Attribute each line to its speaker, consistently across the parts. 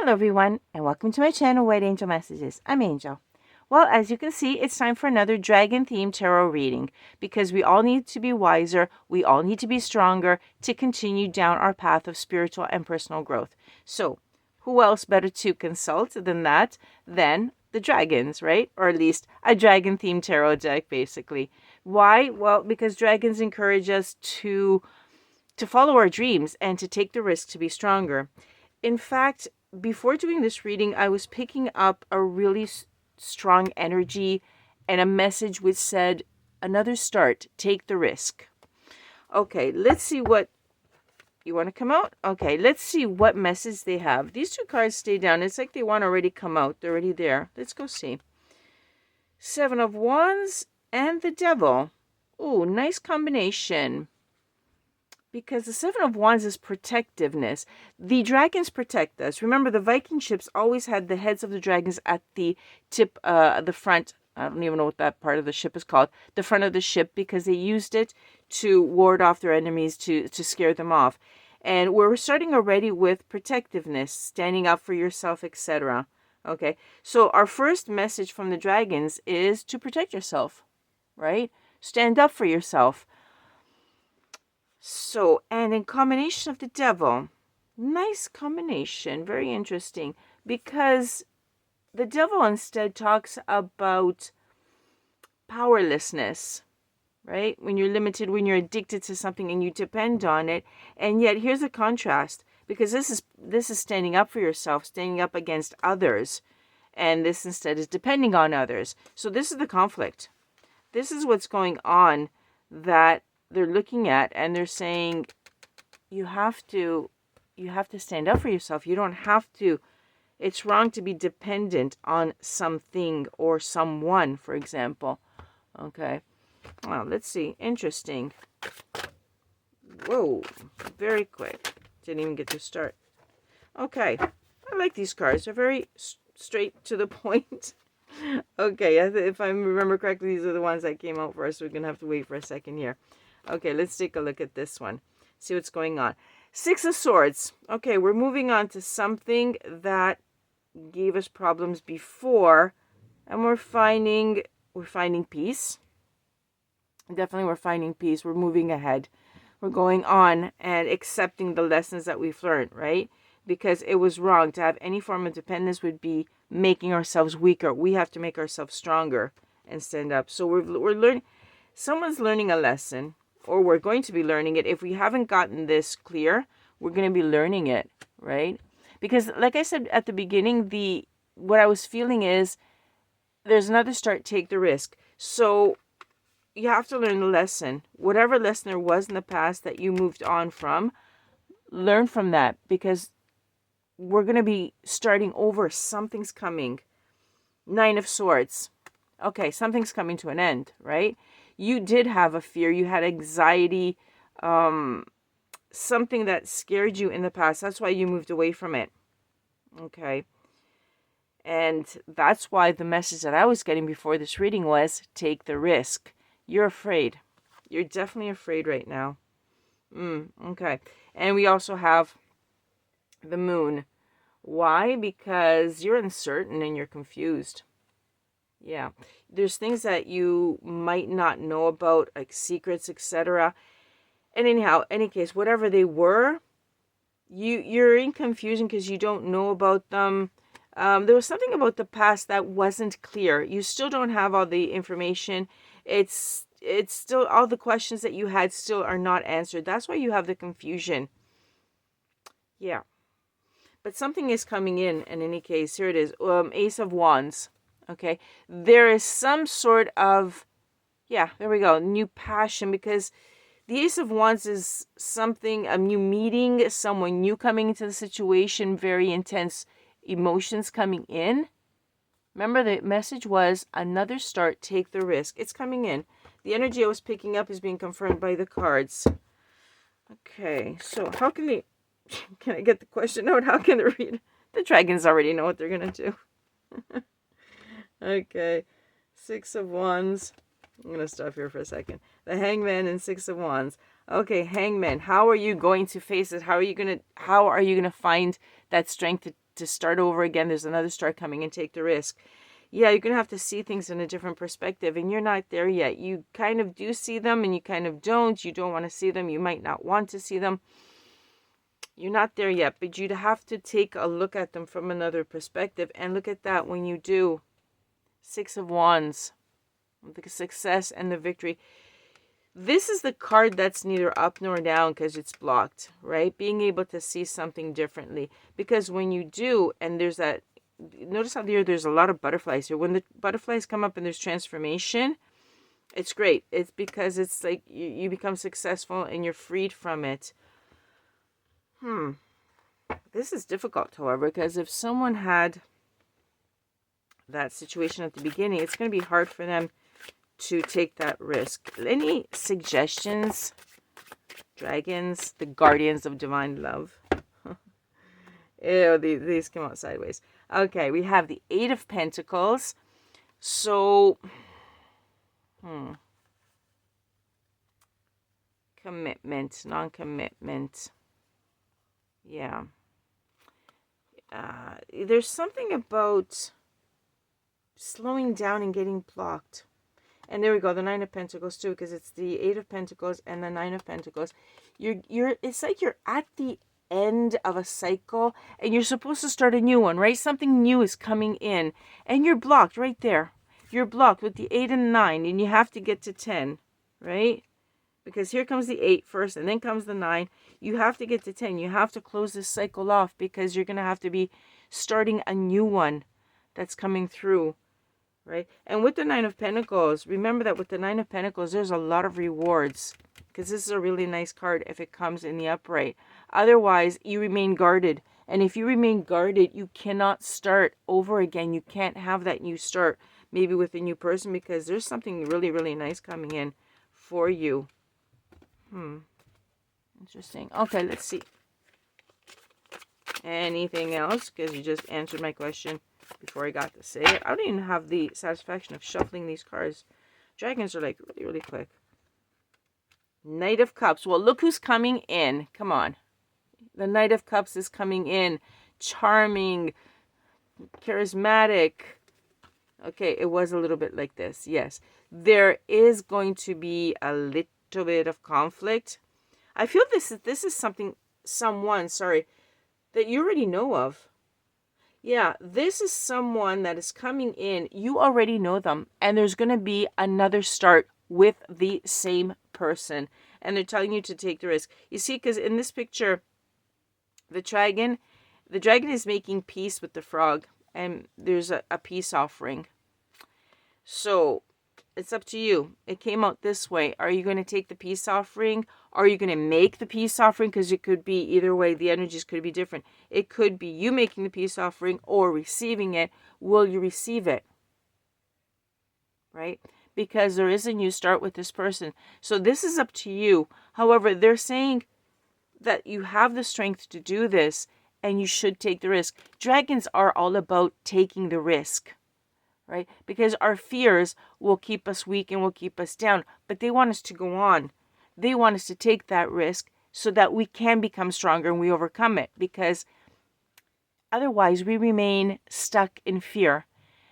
Speaker 1: Hello everyone, and welcome to my channel, White Angel Messages. I'm Angel. Well, as you can see, it's time for another dragon-themed tarot reading because we all need to be wiser, we all need to be stronger to continue down our path of spiritual and personal growth. So, who else better to consult than the dragons, right? Or at least a dragon-themed tarot deck, basically. Why? Well, because dragons encourage us to follow our dreams and to take the risk to be stronger. In fact, before doing this reading, I was picking up a really strong energy and a message which said, another start, take the risk. Okay, let's see what, you want to come out? Okay, let's see what message they have. These two cards stay down. It's like they want to already come out. They're already there. Let's go see. Seven of Wands and the Devil. Ooh, nice combination. Because the Seven of Wands is protectiveness. The dragons protect us. Remember, the Viking ships always had the heads of the dragons at the tip, the front. I don't even know what that part of the ship is called. The front of the ship, because they used it to ward off their enemies, to scare them off. And we're starting already with protectiveness, standing up for yourself, etc. Okay, so our first message from the dragons is to protect yourself, right? Stand up for yourself. So, and in combination of the Devil, nice combination, very interesting, because the Devil instead talks about powerlessness, right? When you're limited, when you're addicted to something and you depend on it. And yet here's a contrast, because this is standing up for yourself, standing up against others, and this instead is depending on others. So this is the conflict. This is what's going on that they're looking at, and they're saying you have to stand up for yourself. You don't have to. It's wrong to be dependent on something or someone, for example. Okay. Well, let's see. Interesting. Whoa. Very quick. Didn't even get to start. Okay. I like these cards. They're very straight to the point. Okay. If I remember correctly, these are the ones that came out first. So we're going to have to wait for a second here. Okay, let's take a look at this one. See what's going on. Six of Swords. Okay, we're moving on to something that gave us problems before, and we're finding peace. Definitely we're finding peace. We're moving ahead. We're going on and accepting the lessons that we've learned, right? Because it was wrong to have any form of dependence would be making ourselves weaker. We have to make ourselves stronger and stand up. So we're learning. Someone's learning a lesson, or we're going to be learning it. If we haven't gotten this clear, we're going to be learning it, right? Because like I said at the beginning, what I was feeling is there's another start, take the risk. So you have to learn the lesson. Whatever lesson there was in the past that you moved on from, learn from that, because we're going to be starting over. Something's coming. Nine of Swords. Okay, something's coming to an end, right? You did have a fear, you had anxiety, something that scared you in the past. That's why you moved away from it. Okay. And that's why the message that I was getting before this reading was, take the risk. You're afraid. You're definitely afraid right now. Okay. And we also have the Moon. Why? Because you're uncertain and you're confused. Yeah, there's things that you might not know about, like secrets, etc. And anyhow, any case, whatever they were, you're in confusion because you don't know about them. There was something about the past that wasn't clear. You still don't have all the information. It's still, all the questions that you had still are not answered. That's why you have the confusion. Yeah, but something is coming in any case. Here it is. Ace of Wands. Okay, there is some sort of, yeah, there we go, new passion, because the Ace of Wands is something, a new meeting, someone new coming into the situation, very intense emotions coming in. Remember, the message was another start, take the risk. It's coming in. The energy I was picking up is being confirmed by the cards. Okay, so how can they, can I get the question out? How can they read? The dragons already know what they're going to do. Okay, Six of Wands. I'm going to stop here for a second. The Hangman and Six of Wands. Okay, Hangman, how are you going to face it? How are you going to find that strength to start over again. There's another start coming, and take the risk. Yeah, you're going to have to see things in a different perspective, and you're not there yet. You kind of do see them, and you kind of don't. You don't want to see them. You might not want to see them. You're not there yet, but you'd have to take a look at them from another perspective, and look at that when you do. Six of Wands, the success and the victory. This is the card that's neither up nor down because it's blocked, right? Being able to see something differently. Because when you do, and there's that, notice how there's a lot of butterflies here. When the butterflies come up and there's transformation, it's great. It's because it's like you become successful and you're freed from it. This is difficult, however, because if someone had that situation at the beginning, it's going to be hard for them to take that risk. Any suggestions? Dragons, the guardians of divine love. Ew, these come out sideways. Okay, we have the Eight of Pentacles. So, commitment, non-commitment. Yeah. There's something about slowing down and getting blocked. And there we go, the Nine of Pentacles too, because it's the Eight of Pentacles and the Nine of Pentacles. It's like you're at the end of a cycle and you're supposed to start a new one, right? Something new is coming in and you're blocked right there. You're blocked with the 8 and 9, and you have to get to 10, right? Because here comes the 8 first and then comes the 9. You have to get to 10. You have to close this cycle off because you're going to have to be starting a new one that's coming through, right? And with the Nine of Pentacles, remember that with the Nine of Pentacles, there's a lot of rewards because this is a really nice card if it comes in the upright. Otherwise, you remain guarded. And if you remain guarded, you cannot start over again. You can't have that new start, maybe with a new person, because there's something really, really nice coming in for you. Interesting. Okay, let's see. Anything else? Because you just answered my question before I got to say it. I don't even have the satisfaction of shuffling these cards. Dragons are like really, really quick. Knight of Cups. Well, look who's coming in. Come on. The Knight of Cups is coming in. Charming. Charismatic. Okay, it was a little bit like this. Yes. There is going to be a little bit of conflict. I feel this is someone that you already know of. Yeah, this is someone that is coming in. You already know them. And there's going to be another start with the same person. And they're telling you to take the risk. You see, because in this picture, the dragon is making peace with the frog. And there's a peace offering. So, it's up to you. It came out this way. Are you going to take the peace offering? Are you going to make the peace offering? Because it could be either way. The energies could be different. It could be you making the peace offering or receiving it. Will you receive it? Right? Because there is a new start with this person. So this is up to you. However, they're saying that you have the strength to do this and you should take the risk. Dragons are all about taking the risk. Right? Because our fears will keep us weak and will keep us down. But they want us to go on. They want us to take that risk so that we can become stronger and we overcome it. Because otherwise we remain stuck in fear.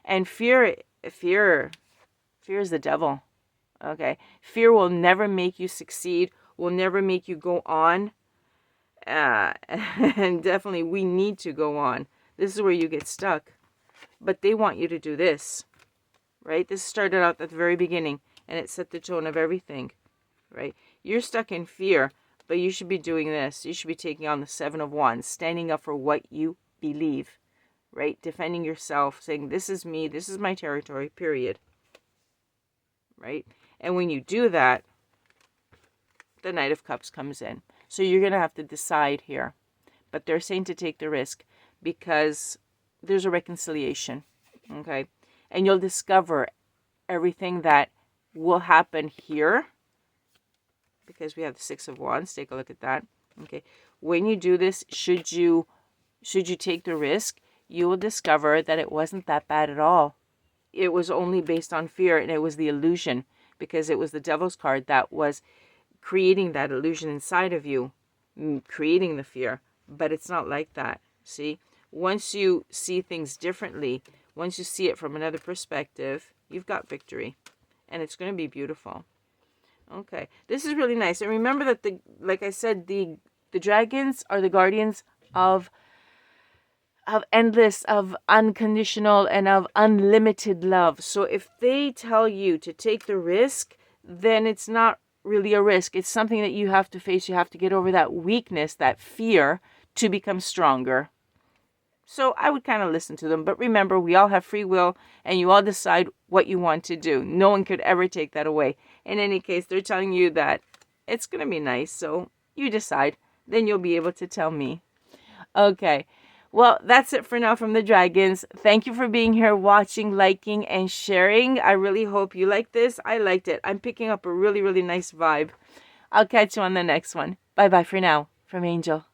Speaker 1: And fear is the devil. Okay? Fear will never make you succeed. Will never make you go on. And definitely we need to go on. This is where you get stuck. But they want you to do this, right? This started out at the very beginning, and it set the tone of everything, right? You're stuck in fear, but you should be doing this. You should be taking on the Seven of Wands, standing up for what you believe, right? Defending yourself, saying, this is me, this is my territory, period, right? And when you do that, the Knight of Cups comes in. So you're going to have to decide here. But they're saying to take the risk because there's a reconciliation, okay? And you'll discover everything that will happen here because we have the Six of Wands. Take a look at that, okay? When you do this, should you take the risk, you will discover that it wasn't that bad at all. It was only based on fear, and it was the illusion because it was the Devil's card that was creating that illusion inside of you, creating the fear. But it's not like that, see? once you see things differently, once you see it from another perspective, you've got victory. And it's going to be beautiful. Okay, this is really nice. And remember that like I said, the dragons are the guardians of endless, of unconditional, and of unlimited love. So if they tell you to take the risk, then it's not really a risk. It's something that you have to face. You have to get over that weakness, that fear, to become stronger. So I would kind of listen to them. But remember, we all have free will, and you all decide what you want to do. No one could ever take that away. In any case, they're telling you that it's going to be nice. So you decide. Then you'll be able to tell me. Okay. Well, that's it for now from the dragons. Thank you for being here, watching, liking, and sharing. I really hope you like this. I liked it. I'm picking up a really, really nice vibe. I'll catch you on the next one. Bye-bye for now from Angel.